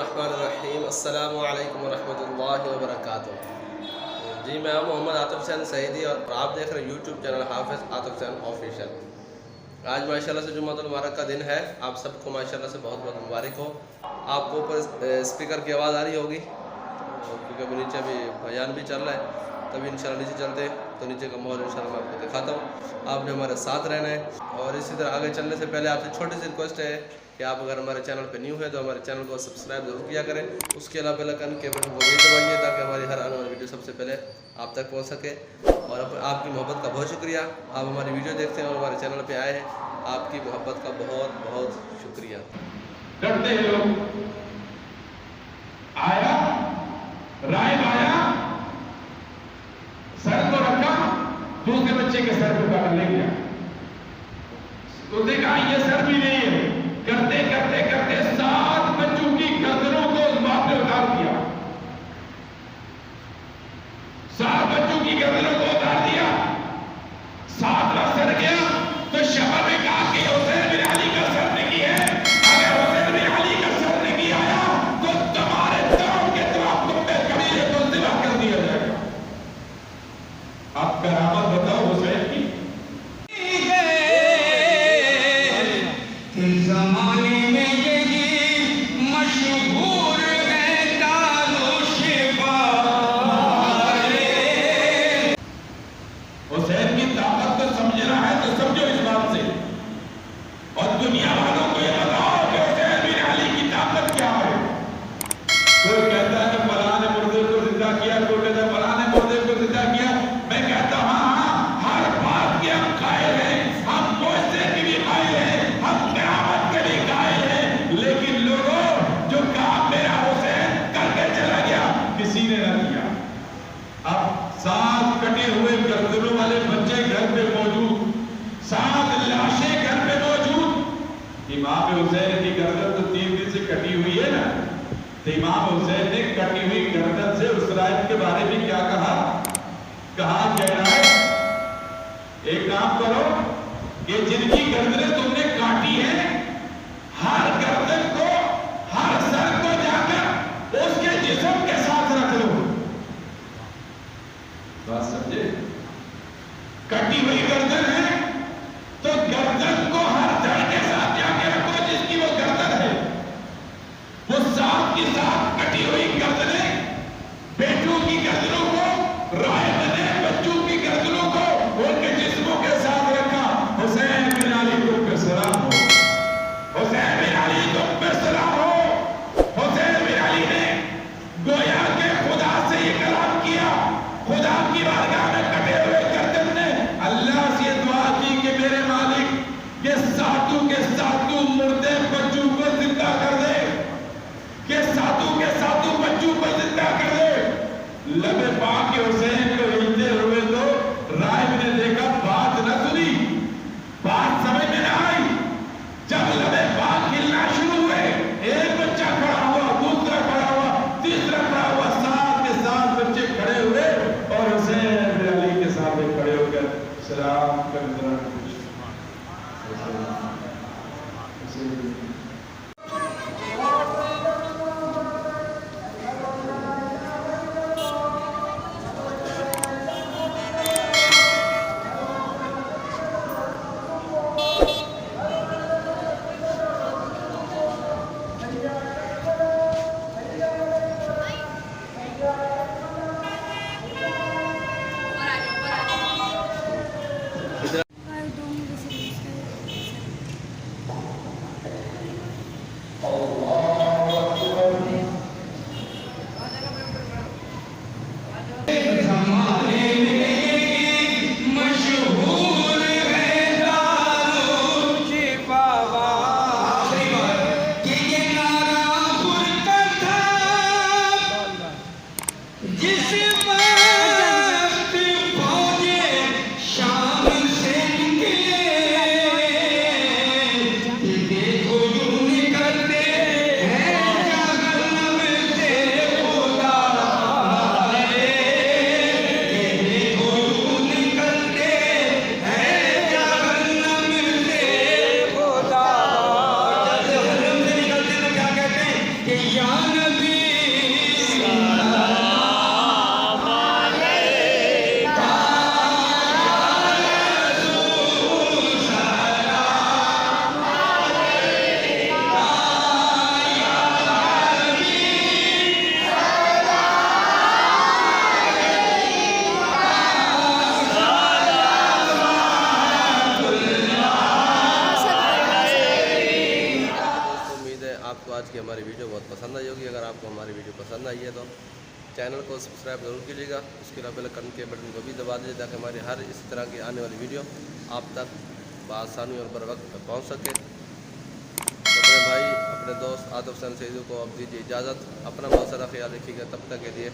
बिस्मिल्लाहिर्रहमानिर्रहीम। अस्सलामु अलैकुम वरहमतुल्लाहि वबरकातुह। जी मैं मोहम्मद आतिफ हुसैन सईदी और आप देख रहे हैं यूट्यूब चैनल हाफिज़ आतिफ हुसैन ऑफिशियल। आज माशाल्लाह से जुम्मतुल मुबारक का दिन है। आप सबको माशाल्लाह से बहुत बहुत मुबारक हो। आपको ऊपर स्पीकर की आवाज़ आ रही होगी क्योंकि अभी नीचे भी बयान भी चल रहा है, तभी इंशाल्लाह नीचे चलते हैं तो नीचे का माहौल इंशाल्लाह मैं आपको दिखाता हूँ। आपने हमारे साथ रहना है और इसी तरह आगे चलने से पहले आपसे छोटी सी रिक्वेस्ट है कि आप अगर हमारे चैनल पर न्यू है तो हमारे चैनल को सब्सक्राइब जरूर किया करें। उसके अलावा बेल आइकन के बटन को भी दबाइए ताकि हमारी हर आने वाली वीडियो सबसे पहले आप तक पहुँच सके। और आपकी मोहब्बत का बहुत शुक्रिया। आप हमारी वीडियो देखते हैं और हमारे चैनल पर आए हैं, आपकी मोहब्बत का बहुत बहुत शुक्रिया। करते हैं लोग आया राय आया सर को रखा, दूसरे बच्चे के सर को काट ले गया तो देखा ये सर भी नहीं है। करते करते करते 7 बच्चों की गर्दनों को उस बाप ने उतार दिया। 7 बच्चों की गर्दनों को उतार दिया। 7वां सर गया तो शहर में कहा कि हुसैन बिन अली का सर नहीं है। अगर हुसैन बिन अली का सर नहीं आया तो तुम्हारे दांव के तरफ तुम पे कबीले को जिबा कर दिया जाएगा। आप करामत बताओ हुसैन की। जमाने में यही मशहूर है हुसैन की ताकत को समझना है तो समझो इस बात से, और दुनिया वालों को ये बताओ कि हुसैन बिन अली की ताकत क्या है। कोई कहता है कि फलां ने मुर्दे को जिंदा किया, कोई कहता है फलां ने मुर्दे को जिंदा किया। मैं कहता हूं हाँ, हर बात के हम कायल हैं, हम मोइज़े की भी कायल हैं, हम क़यामत के भी कायल हैं। लेकिन लोगों जो काम मेरा हुसैन करके चला गया किसी ने न किया। अब 7 कटे हुए गर्दनों वाले बच्चे घर पे मौजूद, 7 लाशें घर पे मौजूद। इमाम हुसैन की गर्दन तो 3 दिन से कटी हुई है ना, तो इमाम हुसैन ने कटी हुई गर्दन से उस रात के बारे में क्या कहा? कहा कह रहा है एक काम करो कि जिनकी गर्दनें तुमने काटी है हर गर्दन को, हर सर को जाकर उसके जिस्म के साथ रख लो। बात समझे? कटी हुई गर्दन है तो गर्दन को हर जड़ के साथ जाके रखो जिसकी वो गर्दन है। वो 7 की 7 कटी हुई गर्दनें, बेटों की गर्दनों को, राय बने बच्चों की गर्दनों को उनके जिस्मों के साथ रखा। हुसैन बिन अली तुम पे सलाम हो, हुसैन बिन अली तुम पे सलाम हो। हुसैन बिन अली ने गोया के खुदा से ये कलाम किया। खुदा की बारगाह में कटे हुए गर्दन ने अल्लाह से दुआ की कि मेरे मालिक ये 7 के 7 मुर्दे बच्चों को जिंदा कर दे, कि 7 के 7 बच्चों को जिंदा कर दे। लबे पाक के हुसैन को हिलते हुए तो राय ने देखा, बात न सुनी, बात समझ में न आई। जब लबे पाक हिलना शुरू हुए, एक बच्चा खड़ा हुआ, दूसरा खड़ा हुआ, तीसरा खड़ा हुआ, 7 के 7 बच्चे खड़े हुए और हुसैन बिन अली के सामने खड़े होकर सलाम कर ہماری ویڈیو بہت پسند آئی ہوگی. اگر آپ کو ہماری ویڈیو پسند آئی ہے تو چینل کو سبسکرائب ضرور کیجیے گا. اس کے علاوہ بیل آئکن کے بٹن کو بھی دبا دیجیے تاکہ ہماری ہر اس طرح کی آنے والی ویڈیو آپ تک بآسانی اور بر وقت پہنچ سکے. اپنے بھائی اپنے دوست عاطف حسین سعیدی کو اب دیجیے اجازت. اپنا بہت سارا خیال رکھیے گا. تب تک کے لیے